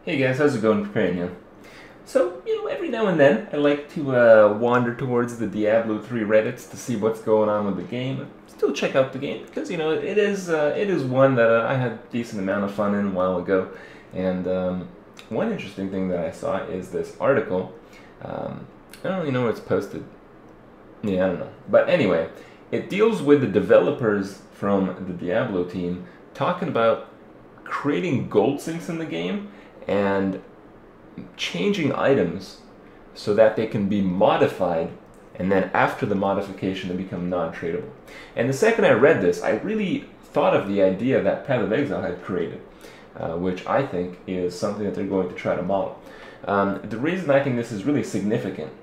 Hey guys, how's it going? Preparing here. So, every now and then I like to wander towards the Diablo 3 Reddits to see what's going on with the game. Still check out the game because it is one that I had a decent amount of fun in a while ago. And one interesting thing that I saw is this article. I don't really know where it's posted. Yeah, I don't know. But anyway, it deals with the developers from the Diablo team talking about creating gold sinks in the game and changing items so that they can be modified, and then after the modification they become non-tradable. And the second I read this, I really thought of the idea that Path of Exile had created, which I think is something that they're going to try to model. The reason I think this is really significant,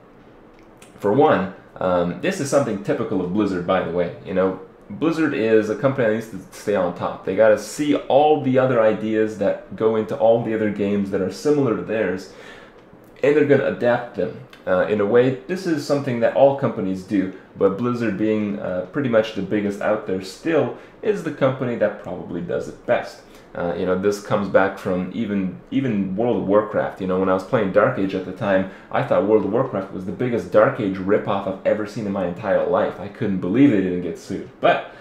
for one, this is something typical of Blizzard, by the way. Blizzard is a company that needs to stay on top. They got to see all the other ideas that go into all the other games that are similar to theirs, and they're going to adapt them. In a way, this is something that all companies do, but Blizzard, being pretty much the biggest out there still, is the company that probably does it best. This comes back from even World of Warcraft. When I was playing Dark Age at the time, I thought World of Warcraft was the biggest Dark Age ripoff I've ever seen in my entire life. I couldn't believe they didn't get sued. But,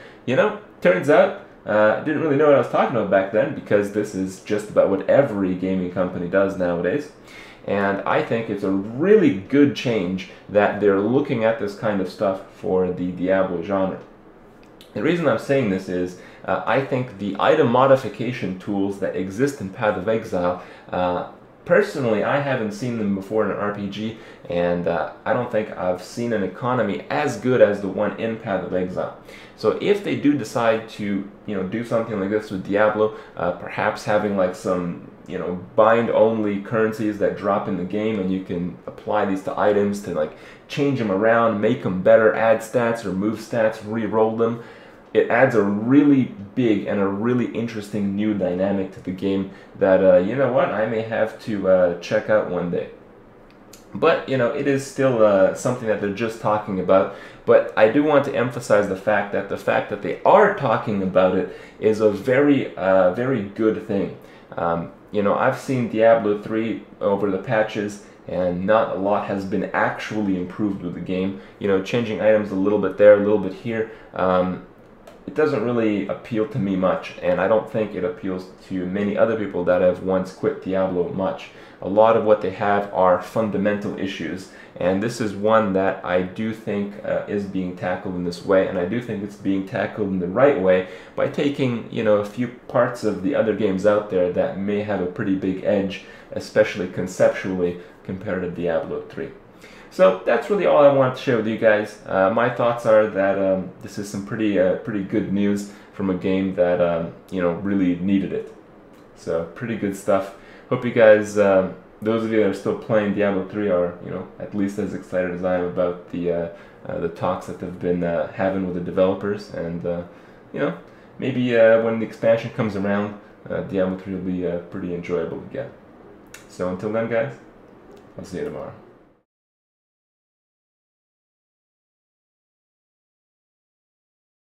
turns out I didn't really know what I was talking about back then, because this is just about what every gaming company does nowadays. And I think it's a really good change that they're looking at this kind of stuff for the Diablo genre. The reason I'm saying this is I think the item modification tools that exist in Path of Exile, personally I haven't seen them before in an RPG, and I don't think I've seen an economy as good as the one in Path of Exile. So if they do decide to do something like this with Diablo, perhaps having like some bind only currencies that drop in the game, and you can apply these to items to like change them around, make them better, add stats, remove stats, re-roll them. It adds a really big and a really interesting new dynamic to the game that, I may have to check out one day. But, it is still something that they're just talking about. But I do want to emphasize the fact that they are talking about it is a very, very good thing. I've seen Diablo 3 over the patches, and not a lot has been actually improved with the game. Changing items a little bit there, a little bit here. It doesn't really appeal to me much, and I don't think it appeals to many other people that have once quit Diablo much. A lot of what they have are fundamental issues, and this is one that I do think is being tackled in this way, and I do think it's being tackled in the right way by taking a few parts of the other games out there that may have a pretty big edge, especially conceptually, compared to Diablo 3. So that's really all I want to share with you guys. My thoughts are that this is some pretty good news from a game that really needed it. So pretty good stuff. Hope you guys, those of you that are still playing Diablo 3, are at least as excited as I am about the talks that they've been having with the developers, and maybe when the expansion comes around, Diablo 3 will be pretty enjoyable again. So until then, guys, I'll see you tomorrow.